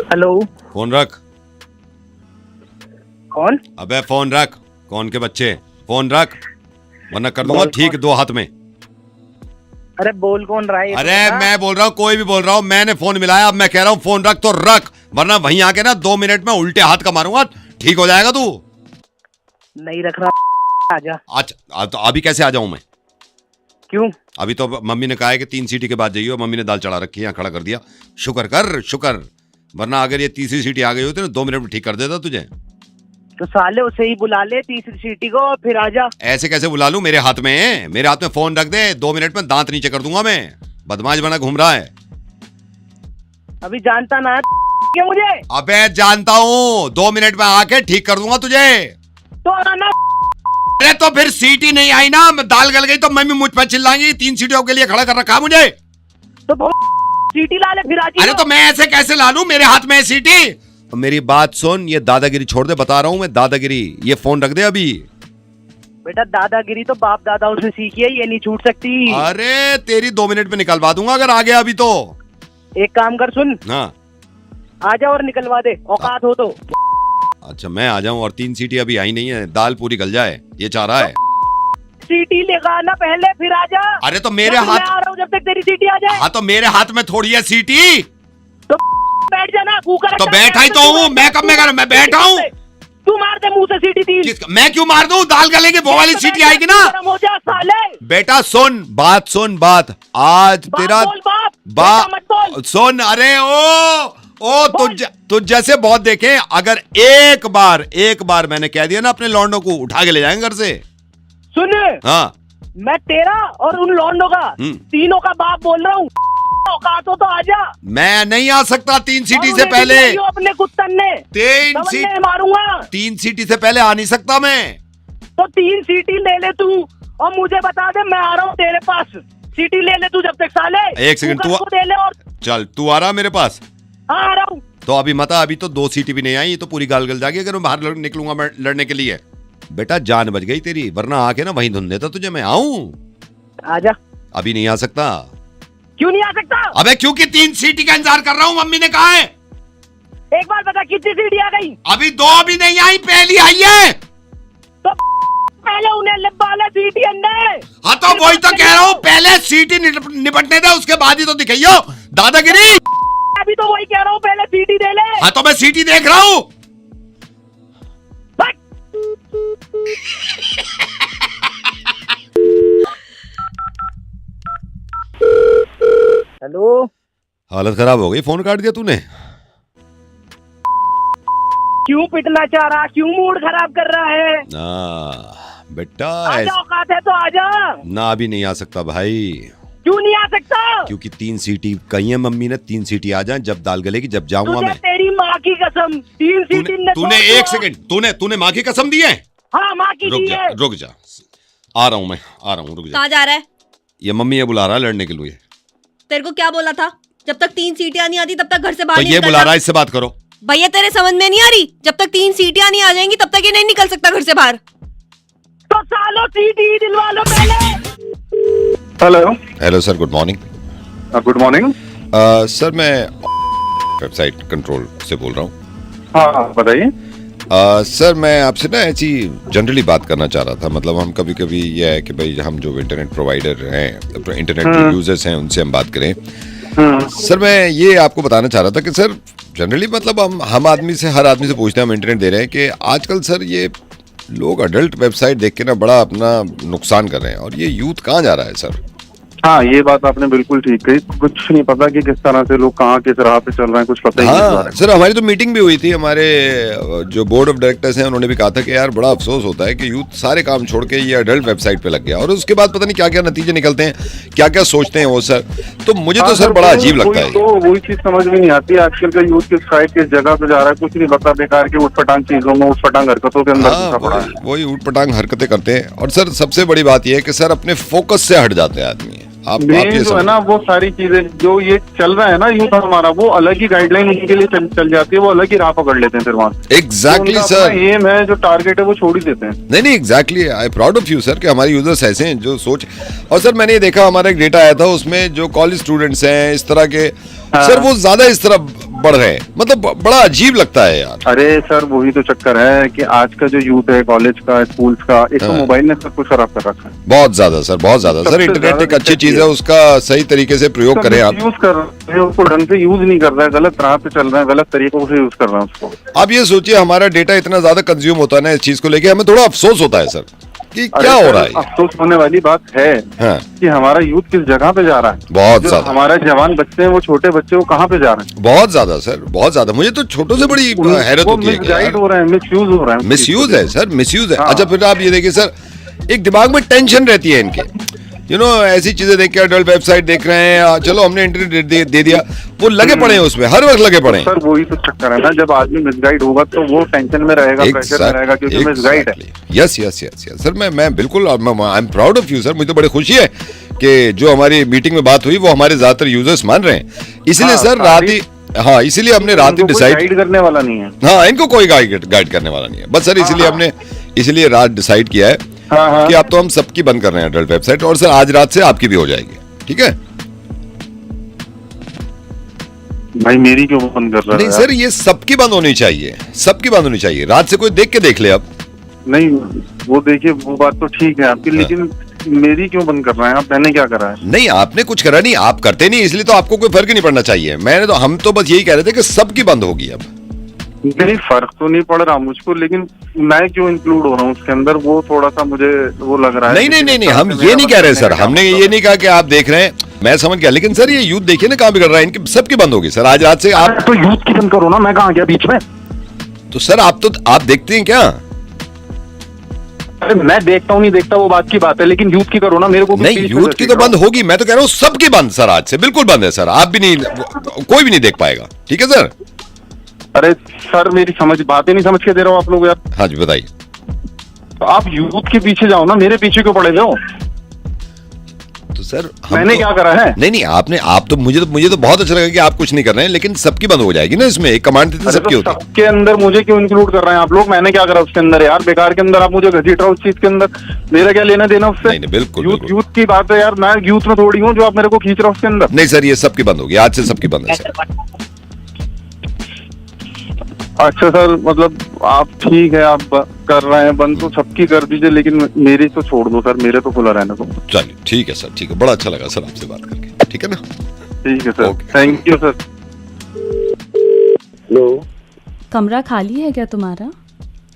Hello. Phone रख। कौन? अबे फोन रख। कौन के बच्चे, फोन रख वरना कर दूंगा ठीक 2 हाथ में। अरे बोल कौन रहा है? अरे मैं बोल रहा हूँ, कोई भी बोल रहा हूँ, मैंने फोन मिलाया। अब मैं कह रहा हूँ फोन रख तो रख, वरना वहीं आके ना 2 मिनट में उल्टे हाथ का मारूंगा। ठीक हो जाएगा तू? नहीं रख रहा। आजा। अच्छा तो अभी कैसे आ जाऊं मैं? क्यों? अभी तो मम्मी ने कहा है कि 3 सीटी के बाद जाइए। मम्मी ने दाल चढ़ा रखी है, यहाँ खड़ा कर दिया। शुक्र कर शुक्र, वरना अगर ये तीसरी सीटी आ गई होती ना 2 मिनट में ठीक कर देता तुझे। तो साले उसे ही बुला ले तीसरी सीटी को, फिर आजा। ऐसे कैसे बुला लूं? मेरे हाथ में फोन रख दे, 2 मिनट में दांत नीचे कर दूंगा मैं। बदमाश बना घूम रहा है। अभी जानता ना क्या मुझे? अबे जानता हूँ, 2 मिनट में आके ठीक कर दूंगा तुझे। तो आना। अरे तो फिर सीटी नहीं आई ना, दाल गल गई तो मम्मी मुझ पर चिल्लाएंगी। 3 सीटियों के लिए खड़ा कर रखा मुझे। तो सीटी ला ले फिर आजी। अरे तो मैं ऐसे कैसे ला लूं? मेरे हाथ में है सीटी। मेरी बात सुन, ये दादागिरी छोड़ दे, बता रहा हूँ मैं, दादागिरी। ये फोन रख दे अभी। बेटा दादागिरी तो बाप दादा उसने सीखी है, ये नहीं छूट सकती। अरे तेरी 2 मिनट में निकलवा दूंगा अगर आ गया अभी तो। एक काम कर, सुन। हाँ आजा और निकलवा दे, औकात हो तो। अच्छा मैं आ जाऊं और 3 सीटी अभी आई नहीं है, दाल पूरी गल जाए, ये चाह रहा है। सीटी लगाना पहले फिर आजा। अरे तो मेरे हाथ, मैं आ रहा हूँ जब तक तेरी सीटी आ जाए। हाँ तो मेरे हाथ में थोड़ी है सीटी। तो बैठ जाना, कुकर तो बैठा ही तो हूँ मैं। कब मैं कर, मैं बैठा हूँ। तू मार दे मुंह से सीटी 3। मैं क्यों मार दूं? दाल गलेगी, वो वाली सीटी आएगी ना। हो जा साले। बेटा सुन बात, सुन बात। आज तेरा बात सुन। अरे ओ तुझ जैसे बहुत देखे। अगर एक बार मैंने कह दिया ना अपने लौंडों को उठा के ले जाएंगे घर से। सुन। हाँ मैं तेरा और उन लौंडों का तीनों का बाप बोल रहा हूँ। औकात हो तो आजा। मैं नहीं आ सकता 3 सीटी से पहले। अपने कुत्तन ने 3 सीटी मारूंगा। 3 सीटी से पहले आ नहीं सकता मैं। तो 3 सीटी ले ले तू और मुझे बता दे, मैं आ रहा हूँ तेरे पास। सीटी ले ले तू जब तक साले। 1 सेकंड तू दे ले और चल। तू आ रहा मेरे पास? हाँ आ रहा हूँ। तो अभी मत आ, अभी तो 2 सीटी भी नहीं आई, तो पूरी गाल गल जाएगी अगर मैं बाहर निकलूंगा मैं लड़ने के लिए। बेटा जान बच गई तेरी, वरना आके ना वहीं धुन देता तुझे। मैं आऊं? आजा। अभी नहीं आ सकता। क्यों नहीं आ सकता? अबे क्योंकि 3 सीटी का इंतजार कर रहा हूँ, मम्मी ने कहा है। एक बार बता कितनी सीटी आ गई? अभी 2 भी नहीं आई, पहली आई है। तो पहले उन्हें लिपा सीटी अंदर। हाँ तो वही तो कह रहा हूँ, पहले सीटी निपटने दे, उसके बाद ही तो दिखाइयो दादागिरी। अभी तो वही कह रहा हूँ, पहले सीटी दे ले। हाँ तो मैं सीटी देख रहा हूँ। हेलो। हालत खराब हो गई, फोन काट दिया तूने। क्यों पिटना चाह रहा? क्यों मूड खराब कर रहा है? बेटा आजा, औकात है तो आजा ना। अभी नहीं आ सकता भाई। क्यों नहीं आ सकता? क्योंकि 3 सीटी कही है मम्मी ने। 3 सीटी आ जाए, जब दाल गलेगी जब जाऊंगा मैं। तेरी माँ की कसम 3 सीटी ने। तूने 1 सेकंड, तूने माँ की कसम दी है? हाँ माँ की दी है। रुक जा आ रहा हूँ मैं, आ रहा हूँ, रुक जा। कहाँ जा रहा है? ये मम्मी ये बुला रहा है लड़ने के लिए। तेरे को क्या बोला था? जब तक 3 सीटियां नहीं आती तब तक घर से बाहर तो नहीं ये निकलना। बुला रहा है, इससे बात करो। भैया तेरे समझ में नहीं आ रही? जब तक 3 सीटियां नहीं आ जाएंगी तब तक ये नहीं निकल सकता घर से बाहर। तो सालों सीटी दिलवा लो पहले। Hello sir, good morning. Good morning. Sir मैं वेबसाइट कंट्रोल से बोल रहा हूँ। हाँ बताइए। सर मैं आपसे ना ऐसी जनरली बात करना चाह रहा था। मतलब हम कभी कभी ये है कि भाई हम जो इंटरनेट प्रोवाइडर हैं, इंटरनेट यूजर्स हैं, उनसे हम बात करें। सर मैं ये आपको बताना चाह रहा था कि सर जनरली मतलब हम आदमी से, हर आदमी से पूछते हैं, हम इंटरनेट दे रहे हैं, कि आजकल सर ये लोग अडल्ट वेबसाइट देख के ना बड़ा अपना नुकसान कर रहे हैं, और ये यूथ कहाँ जा रहा है सर? हाँ ये बात आपने बिल्कुल ठीक कही। कुछ नहीं पता कि किस तरह से लोग कहाँ किस राह पे चल रहे हैं, कुछ पता ही नहीं। हाँ सर, हमारी तो मीटिंग भी हुई थी। हमारे जो बोर्ड ऑफ डायरेक्टर्स हैं उन्होंने भी कहा था कि यार बड़ा अफसोस होता है कि यूथ सारे काम छोड़ के ये अडल्ट वेबसाइट पे लग गया, और उसके बाद पता नहीं क्या क्या नतीजे निकलते हैं, क्या क्या सोचते हैं वो सर। तो मुझे तो सर बड़ा अजीब लगता है। तो वही चीज समझ में नहीं आती आजकल का यूथ किस साइड किस जगह पे जा रहा है, कुछ नहीं पता। बेकार की उठपटांग चीजों में, उठपटांग हरकतों के अंदर वही उठपटांग हरकतें करते हैं। और सर सबसे बड़ी बात यह है कि सर अपने फोकस से हट जाते हैं आदमी। आप ये जो है ना, वो सारी चीजें जो ये चल रहा है ना यूथ हमारा, वो अलग ही गाइडलाइन उनके लिए चल जाती है, वो अलग ही राह पकड़ लेते हैं फिर वहाँ। एग्जैक्टली सर, एम है, जो टारगेट है वो छोड़ ही देते हैं। नहीं exactly, I proud of you sir कि हमारे यूजर्स ऐसे हैं जो सोच। और सर मैंने ये देखा, हमारा एक डेटा आया था, उसमें जो कॉलेज स्टूडेंट्स हैं इस तरह के, सर वो ज्यादा इस तरह बढ़ रहे हैं, मतलब बड़ा अजीब लगता है यार। अरे सर वही तो चक्कर है कि आज का जो यूथ है कॉलेज का स्कूल्स का, एक तो मोबाइल ने सब कुछ खराब कर रखा है। बहुत ज्यादा सर, बहुत ज्यादा सर। इंटरनेट एक अच्छी चीज है, उसका सही तरीके से प्रयोग करें आप। यूज कर रहे हैं उसको, ढंग से यूज नहीं कर रहा है, गलत राह पे चल रहा है, गलत तरीकों से यूज कर रहा है उसको। आप ये सोचिए हमारा डेटा इतना ज्यादा कंज्यूम होता है ना इस चीज को लेके, हमें थोड़ा अफसोस होता है सर कि क्या हो रहा है। अफसोस होने वाली बात है हाँ। कि हमारा यूथ किस जगह पे जा रहा है। बहुत जो ज्यादा। हमारे जवान बच्चे हैं वो छोटे बच्चे वो कहाँ पे जा रहे हैं। बहुत ज्यादा सर, बहुत ज्यादा। मुझे तो छोटों से बड़ी हैरत होती है। मिसगाइड हो रहे हैं, मिसयूज हो रहे हैं। मिसयूज है सर, मिसयूज है। हाँ। अच्छा फिर आप ये देखिए सर, एक दिमाग में टेंशन रहती है इनके, ऐसी चीजें देख के अडल्ट वेबसाइट देख रहे हैं, चलो हमने इंटरनेट दे दिया, वो लगे पड़े हैं उसमें, हर वक्त लगे पड़े हैं। सर वही तो चक्कर है ना, जब आदमी मिसगाइड होगा तो वो टेंशन में रहेगा, प्रेशर में रहेगा क्योंकि मिसगाइड है। Yes yes yes yes sir, मैं बिल्कुल, I am proud of you sir. मुझे तो बड़ी खुशी है कि जो हमारी मीटिंग में बात हुई वो हमारे ज्यादातर यूजर्स मान रहे हैं। इसलिए सर रात ही, हाँ इसीलिए हमने रात ही डिसाइड करने वाला नहीं है। हाँ, इनको कोई गाइड करने वाला नहीं है बस सर। इसलिए हमने इसीलिए रात डिसाइड किया है कि अब तो हम सबकी बंद कर रहे हैं अडल्ट वेबसाइट, और सर आज रात से आपकी भी हो जाएगी, ठीक है भाई। मेरी क्यों बंद कर रहा है? नहीं सर, ये सबकी बंद होनी चाहिए, सबकी बंद होनी चाहिए। रात से कोई देख के देख ले अब। नहीं वो देखिए, वो बात तो ठीक है आपकी, लेकिन मेरी क्यों बंद कर रहे हैं आप? मैंने क्या करा है? नहीं आपने कुछ करा नहीं, आप करते नहीं, इसलिए तो आपको कोई फर्क ही नहीं पड़ना चाहिए। हम तो बस यही कह रहे थे कि सबकी बंद होगी अब। नहीं फर्क तो नहीं पड़ रहा मुझको, लेकिन मैं क्यों इंक्लूड हो रहा हूँ उसके अंदर, वो थोड़ा सा मुझे वो लग रहा है। नहीं, हम ये नहीं कह रहे सर, हमने ये नहीं कहा कि आप देख रहे हैं, मैं समझ गया। लेकिन सर ये यूथ देखिए ना कहाँ बिगड़ रहा है, इनकी सबकी बंद होगी सर आज रात से। आप तो यूथ की बंद करो ना, मैं कहाँ गया बीच में? तो सर आप देखते हैं क्या? अरे मैं देखता हूँ नहीं देखता वो बात की बात है, लेकिन यूथ की करो ना, मेरे को नहीं यूथ की तो बंद होगी, मैं तो कह रहा हूँ सबकी बंद सर आज से, बिल्कुल बंद है सर। आप भी नहीं, कोई भी नहीं देख पाएगा, ठीक है सर? अरे सर मेरी बातें नहीं समझ के दे रहा हूँ आप लोग यार। हाँ जी बताइए। तो आप यूथ के पीछे जाओ ना, मेरे पीछे क्यों पड़े हो? तो सर मैंने क्या करा है? नहीं आप तो मुझे तो बहुत अच्छा लगा कि आप कुछ नहीं कर रहे हैं, लेकिन सबकी बंद हो जाएगी ना इसमें, एक कमांड देते सबकी होती है। सबके अंदर मुझे क्यों इंक्लूड कर रहे हैं आप लोग? मैंने क्या करा उसके अंदर यार? बेकार के अंदर आप मुझे घसीट रहे हो उस चीज के अंदर, मेरा क्या लेना देना उससे? नहीं बिल्कुल यूथ की बात है यार, मैं यूथ में थोड़ी हूँ जो आप मेरे को खींच रहे हो उसके अंदर। नहीं सर ये सबकी बंद होगी, आज से सबकी बंद है सर। अच्छा सर, मतलब आप ठीक है, आप कर रहे हैं बंद तो सबकी कर दीजिए, लेकिन मेरी तो छोड़ दो सर, मेरे तो खुला रहने दो। चलिए ठीक है सर, ठीक है, बड़ा अच्छा लगा सर आपसे बात करके, ठीक है ना? ठीक है sir, thank you sir. Hello, कमरा खाली है क्या तुम्हारा?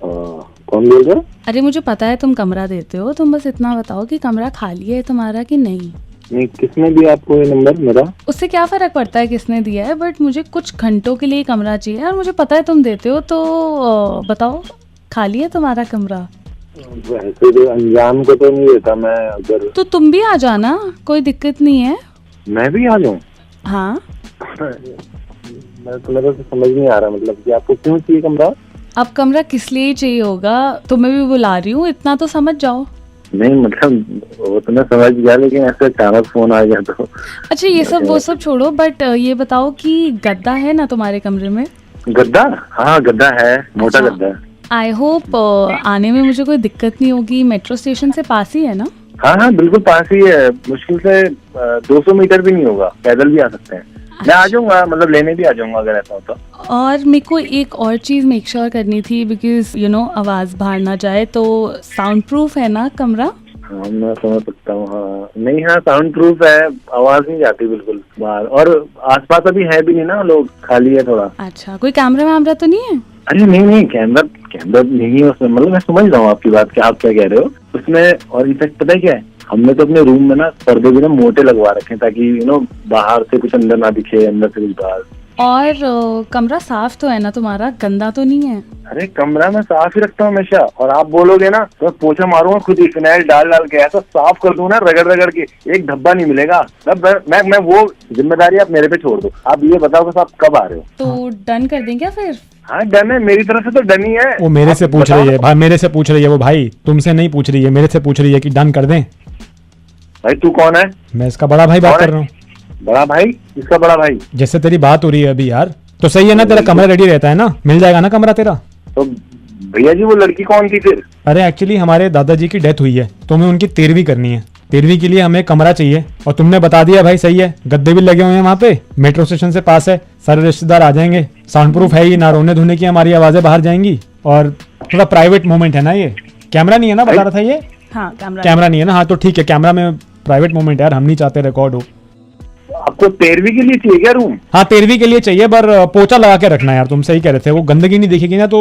कौन बोल रहा है? अरे मुझे पता है तुम कमरा देते हो, तुम बस इतना बताओ कि कमरा खाली है तुम्हारा कि नहीं। नहीं, किसने दिया आपको ये नंबर मेरा? उससे क्या फर्क पड़ता है किसने दिया है, बट मुझे कुछ घंटों के लिए कमरा चाहिए और मुझे पता है तुम देते हो, तो बताओ खाली है तुम्हारा कमरा? वैसे तो अनजान को तो नहीं देता मैं। अगर तो तुम भी आ जाना, कोई दिक्कत नहीं है। मैं भी आ जाऊँ? हाँ मेरे को समझ नहीं आ रहा, मतलब कि आपको क्यों चाहिए कमरा? अब कमरा किस लिए चाहिए होगा, तुम्हें भी बुला रही हूँ, इतना तो समझ जाओ। नहीं मतलब वो तो मैं समझ गया, लेकिन ऐसे अचानक फोन आ गया तो। अच्छा ये सब वो सब छोड़ो, बट ये बताओ कि गद्दा है ना तुम्हारे कमरे में? गद्दा? हाँ गद्दा है, मोटा अच्छा। गद्दा है। आई होप आने में मुझे कोई दिक्कत नहीं होगी, मेट्रो स्टेशन से पास ही है ना? हाँ बिल्कुल पास ही है, मुश्किल से 200 मीटर भी नहीं होगा, पैदल भी आ सकते हैं। मैं आ जाऊंगा, मतलब लेने भी आ जाऊंगा अगर ऐसा होता। और मेरे को एक और चीज़ मेक श्योर करनी थी, बिकॉज आवाज़ बाहर ना जाए, तो साउंड प्रूफ है ना कमरा? हाँ मैं समझ सकता हूँ। हाँ नहीं, हाँ साउंड प्रूफ है, आवाज नहीं जाती बिल्कुल बाहर, और आसपास अभी है भी नहीं ना, लोग खाली है थोड़ा। अच्छा, कोई कैमरा वैमरा तो नहीं है? अरे नहीं, कैमरा नहीं है उसमें, मतलब मैं समझ रहा हूँ आपकी बात कि आप क्या कह रहे हो उसमें। और इनफैक्ट पता है क्या है, हमने तो अपने रूम में ना पर्दे भी ना मोटे लगवा रखे हैं, ताकि बाहर से कुछ अंदर ना दिखे, अंदर से कुछ बाहर। और कमरा साफ तो है ना तुम्हारा, गंदा तो नहीं है? अरे कमरा मैं साफ ही रखता हूँ हमेशा, और आप बोलोगे ना तो मैं पोछा मारूंगा खुद ही, फिनाइल डाल के ऐसा साफ कर दूं ना, रगड़ के एक धब्बा नहीं मिलेगा। मैं वो जिम्मेदारी आप मेरे पे छोड़ दो। आप ये बताओ कि आप कब आ रहे हो? तो डन कर दें क्या फिर? हाँ डन है, मेरी तरफ से तो डन ही है। वो मेरे से पूछ रही है भाई, मेरे से पूछ रही है वो, भाई तुमसे नहीं पूछ रही है, मेरे से पूछ रही है कि डन कर दें। भाई तू कौन है? मैं इसका बड़ा भाई बात कर रहा हूँ। बड़ा भाई? इसका बड़ा भाई? जैसे तेरी बात हो रही है अभी यार, तो सही है ना, तेरा कमरा रेडी रहता है ना, मिल जाएगा ना कमरा तेरा? तो भैया जी वो लड़की कौन थी फिर? अरे एक्चुअली हमारे दादाजी की डेथ हुई है तो हमें उनकी 13वीं करनी है। 13वीं के लिए हमें कमरा चाहिए और तुमने बता दिया भाई, सही है। गद्दे भी लगे हुए हैं वहाँ पे, मेट्रो स्टेशन से पास है, सारे रिश्तेदार आ जाएंगे, साउंड प्रूफ है ही, ना रोने धोने की हमारी आवाजें बाहर जाएंगी और थोड़ा प्राइवेट मोमेंट है ना। ये कैमरा नहीं है ना, बता रहा था ये? हाँ कैमरा नहीं है ना, हाँ तो ठीक है, कैमरा में प्राइवेट मोमेंट है यार, हम नहीं चाहते रिकॉर्ड हो। आपको 13वीं के लिए चाहिए क्या रूम? हाँ 13वीं के लिए चाहिए, पर पोछा लगा के रखना यार, तुम सही कह रहे थे, वो गंदगी नहीं दिखेगी ना तो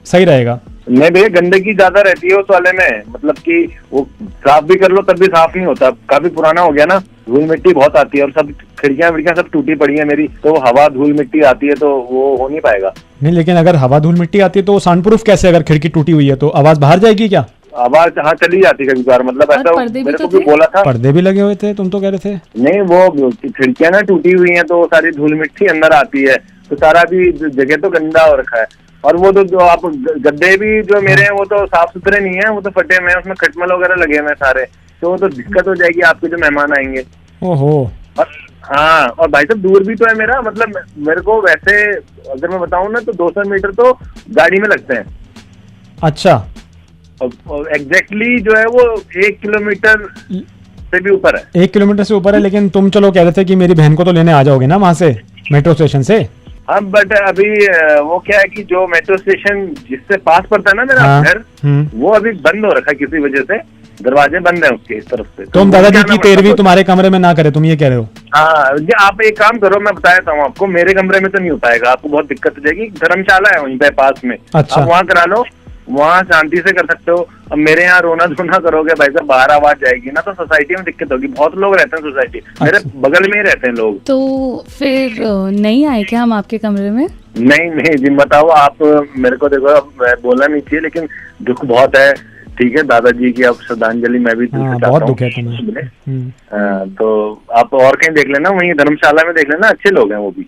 सही रहेगा। नहीं भैया, गंदगी ज्यादा रहती है उस वाले में, मतलब कि वो साफ भी कर लो तब भी साफ नहीं होता, काफी पुराना हो गया ना, धूल मिट्टी बहुत आती है और सब खिड़कियां सब टूटी पड़ी है मेरी, तो हवा धूल मिट्टी आती है तो वो हो नहीं पाएगा। नहीं लेकिन अगर हवा धूल मिट्टी आती है तो साउंड प्रूफ कैसे? अगर खिड़की टूटी हुई है तो आवाज बाहर जाएगी क्या? आवाज हाँ चली जाती है कभी बार, मतलब ऐसा पर्दे भी मेरे तो को भी थे। बोला था। पर्दे भी लगे हुए थे, तुम तो कह रहे थे। नहीं वो खिड़कियां ना टूटी हुई हैं तो सारी धूल मिट्टी अंदर आती है, तो सारा भी जगह तो गंदा हो रखा है। और वो तो जो आप गद्दे भी जो मेरे हैं वो तो साफ सुथरे नहीं है, वो तो फटे हुए हैं, उसमें खटमल वगैरह लगे हुए हैं सारे, तो वो तो दिक्कत हो जाएगी आपके जो मेहमान आएंगे। ओहो। और हाँ, और भाई साहब दूर भी तो है मेरा, मतलब मेरे को वैसे अगर मैं बताऊं ना तो 200 मीटर तो गाड़ी में लगते हैं। अच्छा। और एग्जैक्टली जो है वो 1 किलोमीटर से भी ऊपर है। 1 किलोमीटर से ऊपर है, लेकिन तुम चलो कह रहे थे कि मेरी बहन को तो लेने आ जाओगे ना वहाँ से, मेट्रो स्टेशन से। हाँ बट अभी वो क्या है कि जो मेट्रो स्टेशन जिससे पास पड़ता है ना मेरा घर, वो अभी बंद हो रखा है किसी वजह से, दरवाजे बंद है उसके इस तरफ से। तुम दादाजी की 13वीं तुम्हारे कमरे में ना करे, तुम ये कह रहे हो? हाँ, आप एक काम करो, मैं बता देता हूँ आपको, मेरे कमरे में तो नहीं हो पाएगा, आपको बहुत दिक्कत हो जाएगी। धर्मशाला है वहीं पे पास में, अच्छा। आप वहाँ करा लो, वहाँ शांति से कर सकते हो। अब मेरे यहाँ रोना धोना करोगे भाई साहब, बाहर आवाज जाएगी ना तो सोसाइटी में दिक्कत होगी। बहुत लोग रहते हैं सोसाइटी, मेरे बगल में ही रहते हैं लोग। तो फिर नहीं आए क्या हम आपके कमरे में? नहीं जी, बताओ आप मेरे को, देखो बोलना नहीं चाहिए लेकिन दुख बहुत है, ठीक है दादाजी की अब श्रद्धांजलि मैं भी बहुत दुख है तुम्हें। तो आप और कहीं देख लेना, वहीं धर्मशाला में देख लेना, अच्छे लोग हैं वो भी।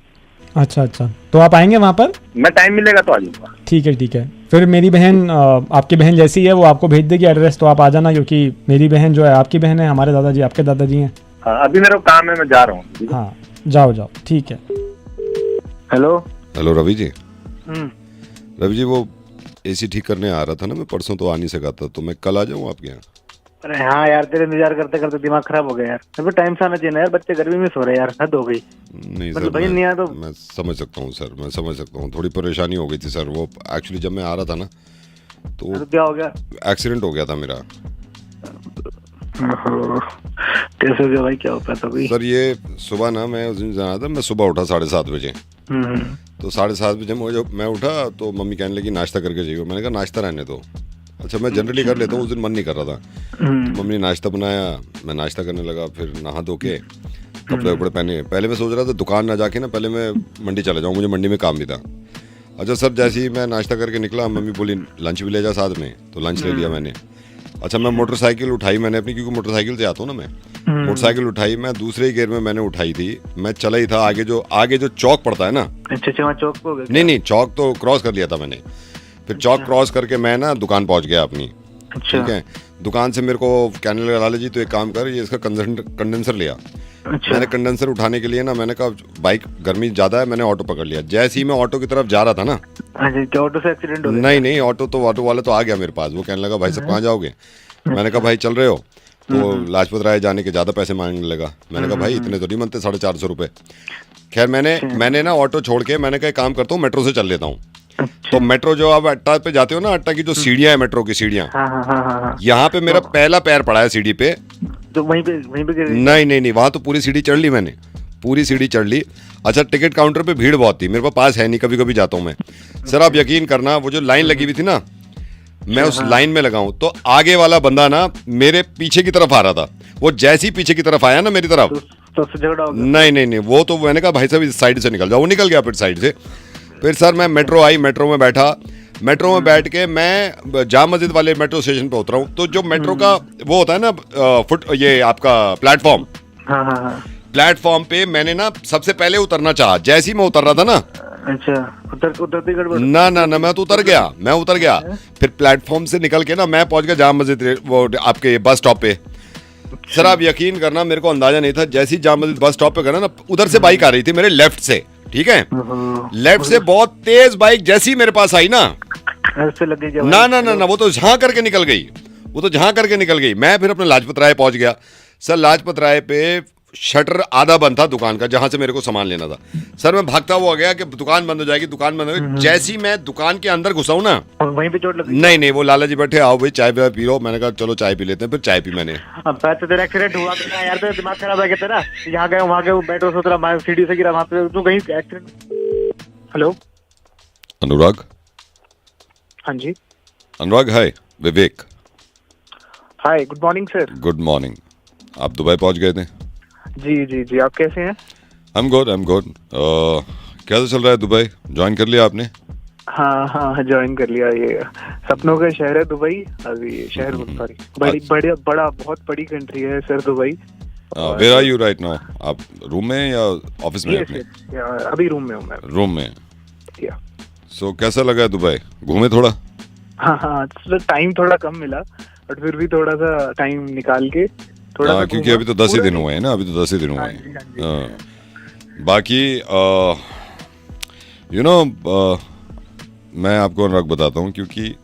अच्छा, तो आप आएंगे वहाँ पर? मैं टाइम मिलेगा तो आ जाऊंगा। ठीक है। फिर मेरी बहन, आपकी बहन जैसी है वो आपको भेज देगी एड्रेस, तो आप आ जाना, क्योंकि मेरी बहन जो है आपकी बहन है, हमारे दादाजी आपके दादाजी हैं। हाँ, अभी मेरा काम है, मैं जा रहा हूँ। हाँ जाओ, ठीक है। हेलो रवि जी। रवि जी, वो एसी ठीक करने आ रहा था ना मैं, परसों तो आ नहीं सका था, तो मैं कल आ जाऊँ आपके यहाँ? अरे हाँ यार, तेरे इंतजार करते करते दिमाग खराब हो गया यार, अभी टाइम से आना चाहिए ना यार, बच्चे गर्मी में सो रहे हैं यार, हद हो गई। नहीं मतलब सर, भाई नहीं आया तो मैं समझ सकता हूँ सर, मैं समझ सकता हूँ, थोड़ी परेशानी हो गई थी सर। वो एक्चुअली जब मैं आ रहा था ना तो क्या हो गया? एक्सीडेंट हो गया था मेरा। कैसे हो गया भाई, क्या हो पाया था भाई? सर ये सुबह ना, मैं उस दिन जाना था, मैं सुबह उठा 7:30 बजे। तो 7:30 बजे मैं उठा तो मम्मी कहने लगी नाश्ता करके जाइए। मैंने कहा नाश्ता रहने दो। अच्छा, मैं जनरली कर लेता हूँ, उस दिन मन नहीं कर रहा था। तो मम्मी ने नाश्ता बनाया, मैं नाश्ता करने लगा, फिर नहा धो के कपड़े वपड़े पहने। पहले मैं सोच रहा था दुकान ना जाके ना, पहले मैं मंडी चला जाऊँ, मुझे मंडी में काम भी था। अच्छा सर, जैसे ही मैं नाश्ता करके निकला, मम्मी बोली लंच भी ले जा साथ में, तो लंच ले लिया मैंने। अच्छा, मैं मोटरसाइकिल उठाई मैंने अपनी, क्योंकि मोटरसाइकिल से आता हूँ ना मैं। मोटरसाइकिल उठाई, मैं दूसरे गियर में मैंने उठाई थी, मैं चला ही था। आगे जो चौक पड़ता है ना, अच्छा चौक हो गया? नहीं, चौक तो क्रॉस कर लिया था मैंने। फिर चौक क्रॉस करके मैं ना दुकान पहुंच गया अपनी। ठीक है, दुकान से मेरे को कहने लगा लाला जी तो एक काम कर, ये इसका कंडेंसर लिया। मैंने कंडेंसर उठाने के लिए ना, मैंने कहा बाइक गर्मी ज्यादा है, मैंने ऑटो पकड़ लिया। जैसे ही मैं ऑटो की तरफ जा रहा था ना, क्या ऑटो से एक्सीडेंट हो गया? नहीं, ऑटो वाला तो आ गया मेरे पास। वो कहने लगा भाई साहब कहाँ जाओगे? मैंने कहा भाई चल रहे हो? तो लाजपत राय जाने के ज्यादा पैसे मांगने लगा। मैंने कहा भाई इतने तो नहीं बनते, 450 रुपए। खैर मैंने ना ऑटो छोड़ के मैंने कहा काम करता हूँ, मेट्रो से चल लेता हूँ। तो मेट्रो जो आप अट्टा पे जाते हो ना, अट्टा की जो सीढ़ियाँ है मेट्रो की सीढ़ियाँ, यहाँ पे मेरा पहला पैर पड़ा है सीढ़ी पे। तो वहीं पे नहीं, वहां तो पूरी सीढ़ी चढ़ ली मैंने, पूरी सीढ़ी चढ़ ली। अच्छा, टिकट काउंटर पे भीड़ बहुत थी, मेरे पास है नहीं, कभी कभी जाता हूँ मैं। सर आप यकीन करना, वो जो लाइन लगी हुई थी ना, मैं उस लाइन में लगा हूं, तो आगे वाला बंदा ना मेरे पीछे की तरफ आ रहा था। वो जैसे ही पीछे की तरफ आया ना मेरी तरफ, तो झगड़ा हो गया? नहीं, वो तो मैंने कहा भाई साहब इस साइड से निकल जाओ। वो निकल गया फिर साइड से। फिर सर मैं मेट्रो आई, मेट्रो में बैठा, मेट्रो में बैठ के मैं जाम मस्जिद वाले मेट्रो स्टेशन पे उतरा हूँ। तो जो मेट्रो का वो होता है ना ये आपका प्लेटफॉर्म, प्लेटफॉर्म पे मैंने ना सबसे पहले उतरना चाहा। जैसे ही मैं उतर रहा था ना, अच्छा उतरते गड़बड़? ना मैं तो उतर गया। फिर प्लेटफॉर्म से निकल के ना मैं पहुंच गया जाम मस्जिद, वो आपके बस स्टॉप पे। सर आप यकीन करना, मेरे को अंदाजा नहीं था, जैसे ही जाम मस्जिद बस स्टॉप पे गया ना, उधर से बाइक आ रही थी मेरे लेफ्ट से। ठीक है, लेफ्ट से बहुत तेज बाइक जैसी मेरे पास आई ना, ऐसे लग गई क्या? ना ना ना ना, वो तो झां करके निकल गई, वो तो झां करके निकल गई। मैं फिर अपने लाजपत राय पहुंच गया। सर लाजपत राय पे शटर आधा बंद था दुकान का, जहां से मेरे को सामान लेना था। सर मैं भागता हुआ गया कि दुकान बंद हो जाएगी, दुकान बंद हो गई। जैसी मैं दुकान के अंदर घुसा हूं ना, वहीं पे चोट लग गई? नहीं नहीं, वो लाला जी बैठे, आओ भाई चाय पी लो। मैंने कहा चलो चाय पी लेते हैं। फिर चाय पी मैंने। अब तो तेरा एक्सीडेंट हुआ था यार, तेरा दिमाग खराब है क्या तेरा? यहाँ गए वहाँ गए, बैठो सो तेरा मैं सीढ़ी से गिरा वहाँ पे, तू कहीं एक्सीडेंट। हेलो अनुराग। हाँ जी। Anurag, hi, Vivek. Hi, good morning sir. Good morning. आप दुबई पहुंच गए थे? जी जी जी, आप कैसे हैं? I am good, I am good. कैसा चल रहा है दुबई? ज्वाइन कर लिया आपने? हाँ हाँ, ज्वाइन कर लिया। ये सपनों का शहर है दुबई। अभी शहर सॉरी, बड़ा बहुत बड़ी कंट्री है sir Dubai. Where are you right now? आप रूम में या ऑफिस में? अपने अभी रूम में हूँ मैं। रूम में। या सो कैसा लगा है दुबई? घूमे थोड़ा? हाँ हाँ, टाइम थोड़ा कम मिला, बट फिर भी थोड़ा सा टाइम निकाल के थोड़ा सा क्योंकि अभी तो 10 ही दिन हुए हैं ना, अभी तो 10 ही दिन हुए हैं। बाकी यू नो, मैं आपको अनुराग बताता हूँ, क्योंकि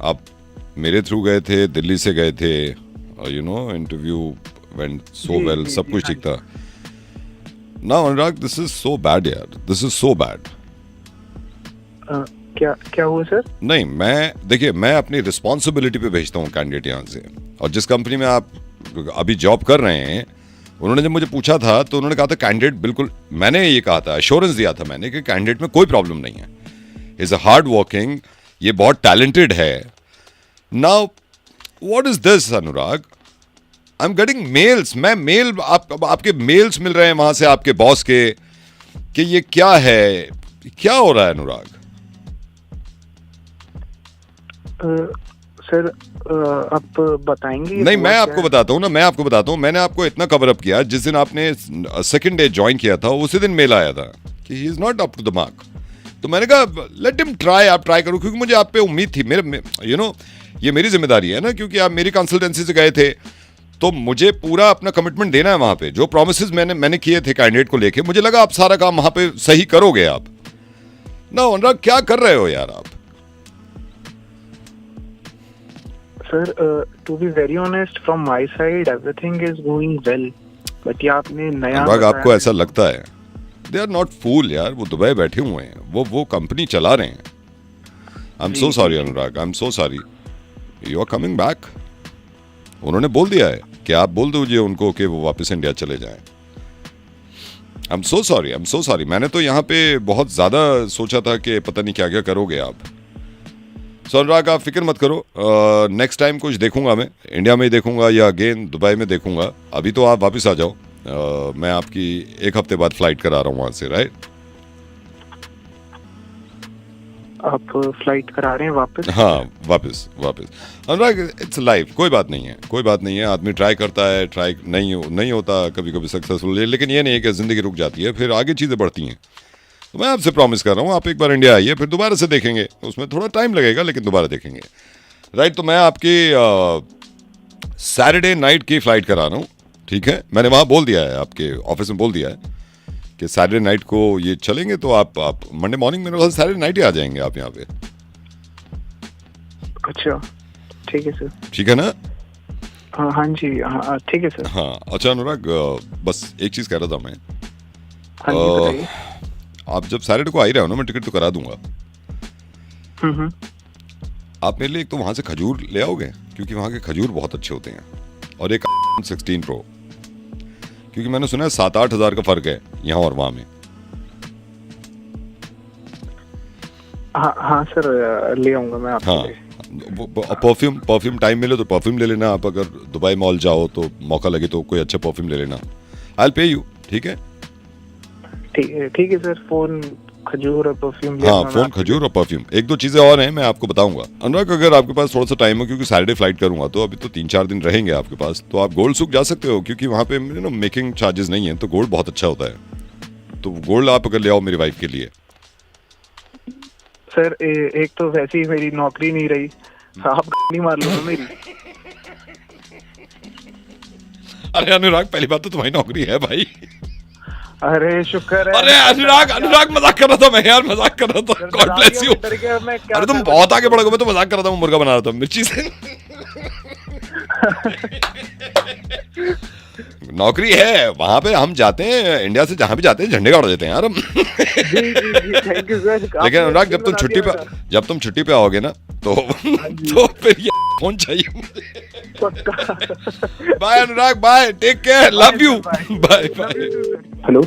आप मेरे थ्रू गए थे, दिल्ली से गए थे, you know, interview went so well, सब कुछ ठीक था। Now Anurag, this is so bad यार, दिस इज सो बैड। क्या हुआ सर? नहीं, देखिए, मैं अपनी रिस्पॉन्सिबिलिटी पे भेजता हूँ कैंडिडेट यहाँ से। और जिस कंपनी में आप अभी जॉब कर रहे हैं, उन्होंने जब मुझे पूछा था तो उन्होंने कहा था कैंडिडेट बिल्कुल, मैंने ये कहा था, एश्योरेंस दिया था मैंने कि कैंडिडेट में कोई प्रॉब्लम नहीं है, इज अ हार्ड वर्किंग, ये बहुत टैलेंटेड है। Now what is this Anurag? I am getting mails, मैं मेल, आपके मेल्स मिल रहे हैं वहां से आपके बॉस के, कि ये क्या है, क्या हो रहा है अनुराग? सर आप बताएंगे? नहीं, मैं आपको बताता हूँ ना, मैं आपको बताता हूँ। मैंने आपको इतना कवर अप किया, जिस दिन आपने सेकंड डे ज्वाइन किया था उसी दिन मेल आया था कि he is not up to the mark. तो मैंने कहा लेट हिम ट्राई, आप ट्राई करो, क्योंकि मुझे आप पे उम्मीद थी। मेरे यू नो, ये मेरी जिम्मेदारी है ना, क्योंकि आप मेरी कंसल्टेंसी से गए थे, तो मुझे पूरा अपना कमिटमेंट देना है वहां पे। जो प्रोमिसेस मैंने किए थे कैंडिडेट को लेके, मुझे लगा आप सारा काम वहां पे सही करोगे आप ना। अनुराग, क्या कर रहे हो यार आप? Sir, to be very honest, from my side, everything is going well. But ये आपने नया अनुराग, आपको ऐसा लगता है? They are not fool यार, वो दुबई बैठे हुए हैं, वो कंपनी चला रहे हैं। I'm so sorry Anurag, I'm so sorry. You are coming back. उन्होंने बोल दिया है कि आप बोल दीजिए उनको कि वो वापस इंडिया चले जाएं। I'm so sorry, I'm so sorry. मैंने तो यहाँ पे बहुत ज्यादा सोचा था कि पता नहीं क्या क्या करोगे आप। सो अनुराग, आप फिक्र मत करो, नेक्स्ट टाइम कुछ देखूंगा मैं, इंडिया में ही देखूंगा या अगेन दुबई में देखूंगा। अभी तो आप वापस आ जाओ, मैं आपकी 1 हफ्ते बाद फ्लाइट करा रहा हूँ वहां से, राइट? आप फ्लाइट करा रहे हैं वापस? हाँ, वापस अनुराग, इट्स लाइफ, कोई बात नहीं है, कोई बात नहीं है। आदमी ट्राई करता है, ट्राई नहीं होता कभी कभी सक्सेसफुल, लेकिन ये नहीं है कि जिंदगी रुक जाती है, फिर आगे चीज़ें बढ़ती हैं। तो मैं आपसे प्रॉमिस कर रहा हूँ, आप एक बार इंडिया आइए, फिर दोबारा से देखेंगे। उसमें थोड़ा टाइम लगेगा, लेकिन दोबारा देखेंगे, राइट? तो मैं आपकी सैटरडे नाइट की फ़्लाइट करा रहा हूँ, ठीक है? मैंने वहाँ बोल दिया है, आपके ऑफिस में बोल दिया है कि सैटरडे नाइट को ये चलेंगे, तो आप मंडे मॉर्निंग मेरे पास सैटरडे नाइट ही आ जाएंगे आप यहाँ पे। अच्छा, ठीक है सर। ठीक है ना? हाँ जी, हाँ ठीक है सर। हाँ, अच्छा अनुराग, बस एक चीज़ कह रहा था मैं। हाँ जी, बताइए। आप जब सैटरडे को आ ही रहे हो ना, मैं टिकट तो करा दूंगा। आप मेरे लिए एक तो वहां से खजूर ले आओगे, क्योंकि वहां के खजूर बहुत अच्छे होते हैं, और एक 16 प्रो, क्योंकि मैंने सुना है 7-8 हज़ार का फर्क है यहाँ और वहां में। हाँ सर, ले आऊंगा मैं आपके लिए। परफ्यूम टाइम मिले तो परफ्यूम ले लेना। आप अगर दुबई मॉल जाओ तो मौका लगे तो कोई अच्छा परफ्यूम ले लेना। आई विल पे यू, ठीक है? ठीक है सर। फोन, खजूर और परफ्यूम। हाँ, फोन, खजूर और परफ्यूम, 1-2 चीजें और हैं, मैं आपको बताऊंगा। अनुराग, अगर आपके पास थोड़ा सा टाइम हो, क्योंकि सैटरडे फ्लाइट करूंगा, तो अभी तो 3-4 दिन रहेंगे आपके पास, तो आप गोल्ड सूक जा सकते हो, क्योंकि वहाँ पे मेकिंग चार्जेस नहीं है, तो गोल्ड बहुत अच्छा होता है। तो गोल्ड आप अगर ले आओ मेरी वाइफ के लिए। सर, एक तो वैसे ही मेरी नौकरी नहीं रही, आप नहीं मार लो मेरी। अरे अनुराग, पहली बात तो तुम्हारी नौकरी है भाई। अरे शुक्र है। अरे अनुराग मजाक कर रहा था मैं यार, मजाक कर रहा था। God bless you. अरे तुम बहुत आगे बढ़ गए, मैं तो मजाक कर रहा था, मैं मुर्गा बना रहा था मिर्ची से। नौकरी है वहां पे, हम जाते हैं इंडिया से जहां भी जाते हैं झंडे गाड़ देते हैं यार हम। Thank you sir. लेकिन अनुराग जब तुम छुट्टी पे आओगे ना तो फिर ये फोन चाहिए मुझे। Bye Anurag, bye, take care, love you, bye bye. Hello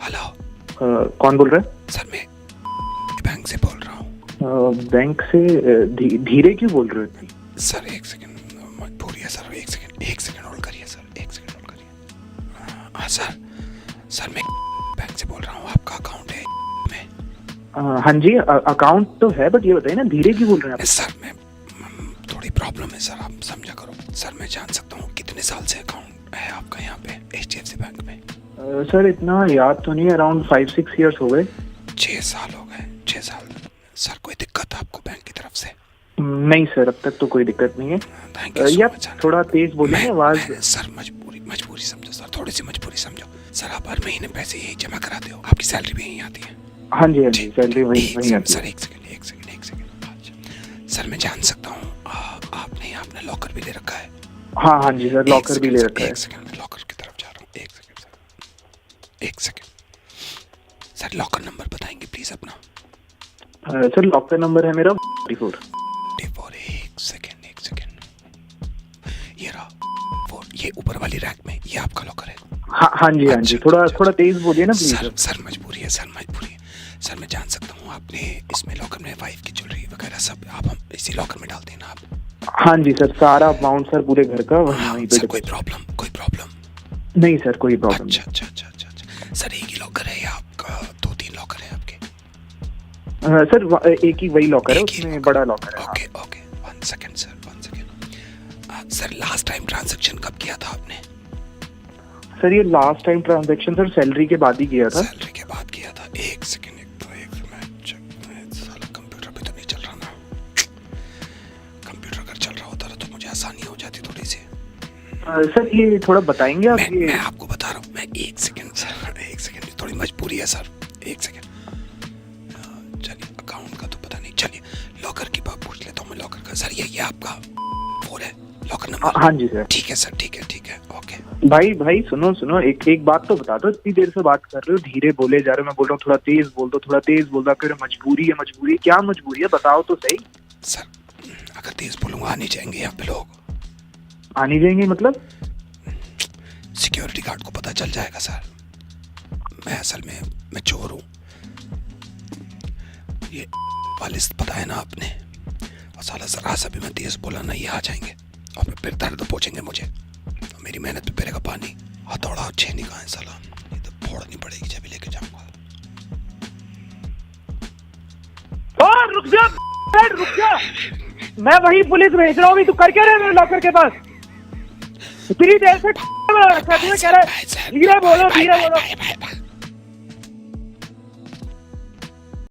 hello, कौन बोल रहा है? सर मैं बैंक से बोल रहा हूँ। बैंक से धीरे क्यों बोल रहे हो? सर एक सेकंड, मजबूरी है सर, एक सेकंड होल्ड करिए सर, एक सेकंड होल्ड करिए। हाँ सर मैं बैंक से बोल रहा हूँ, आपका अकाउंट है में? हाँ जी अकाउंट तो है, बट ये बताइए ना धीरे क्यों बोल रहे हैं आप? सर मैं थोड़ी प्रॉब्लम है सर, आप समझा करो। सर मैं जान सकता हूँ कितने साल से अकाउंट है आपका यहाँ पे HDFC बैंक में? सर इतना याद तो नहीं, अराउंड 5-6 ईयर्स हो गए। 6 साल हो गए, 6 साल। सर कोई दिक्कत आपको बैंक की तरफ से? नहीं सर, अब तक तो कोई दिक्कत नहीं है। Thank you so much. थोड़ा तेज बोलिए आवाज। सर मजबूरी समझो सर, थोड़ी सी मजबूरी समझो सर। आप हर महीने पैसे यही जमा कराते हो, आपकी सैलरी भी यहीं आती है? हाँ जी सैलरी वही आती है। सर एक सेकंड। सर मैं जान सकता हूँ आपने लॉकर भी ले रखा है? हाँ जी सर, लॉकर भी ले रखा है। एक सेकंड, मैं लॉकर की तरफ जा रहा हूँ। एक सेकंड सर, लॉकर नंबर बताएंगे प्लीज अपना? सर लॉकर नंबर है मेरा 44। एक सेकंड, ये रहा 4, ये ऊपर वाली रैक में, ये आपका लॉकर है? हाँ जी, थोड़ा तेज बोलिए ना प्लीज। सर मजबूरी है सर, मैं जान सकता हूँ आपने इसमें लॉकर में वाइफ की ज्वेलरी वगैरह सब आप हम इसी लॉकर में डालते हैं ना आप? हाँ जी सर, सारा अमाउंट सर पूरे घर का वहीं पे। सर कोई प्रॉब्लम? नहीं सर, कोई प्रॉब्लम नहीं। अच्छा। सर एक ही लॉकर है या आपका 2-3 लॉकर है आपके? सर एक ही वही लॉकर है, उसमें बड़ा लॉकर है। Okay 1 second sir. Sir last time transaction कब किया था आपने? सर ये last time transaction sir salary के बाद ही किया था। सैलरी के बाद किया था। एक सेकंड, साला कंप्यूटर भी तो नहीं चल रहा ना। कंप्यूटर अगर चल रहा होता तो मुझे आसानी हो जाती थोड़ी सी। सर ये थोड़ा बताएंगे आप? मैं आपको बता रहा हूँ, मैं एक सेकंड, थोड़ी मजबूरी है सर, एक सेकंड। चलिए अकाउंट का तो पता नहीं, चलिए लॉकर की बात पूछ लेता हूँ मैं लॉकर का। सर ये आपका 4 है लॉकर नंबर? हाँ जी सर। ठीक है सर, ठीक है, ओके। भाई सुनो, एक बात तो बता दो, इतनी देर से बात कर रहे हो, धीरे बोले जा रहे हो, मैं बोल रहा हूँ थोड़ा तेज बोल दो, फिर मजबूरी है, क्या मजबूरी है बताओ तो सही। सर अगर तेज बोलूंगा आने जाएंगे यहाँ पे लोग। आने जाएंगे मतलब? सिक्योरिटी गार्ड को पता चल जाएगा सर। मैं असल में मैं चोर हूँ, ये वालिस पता है ना आपने, और साला जरा सा भी मैं तेज बोला ना, ये आ जाएंगे और फिर दर्द पहुंचेंगे मुझे, तो मेरी मेहनत पे पड़ेगा पानी। हथौड़ा अच्छे नहीं कहा है साला, ये तो फोड़नी पड़ेगी जब लेके जाऊंगा। रुक जा, मैं वही पुलिस भेज रहा हूँ, तू कर क्या रहा है मेरे लॉकर के पास? इतनी देर से कह रहा है, धीरे बोलो।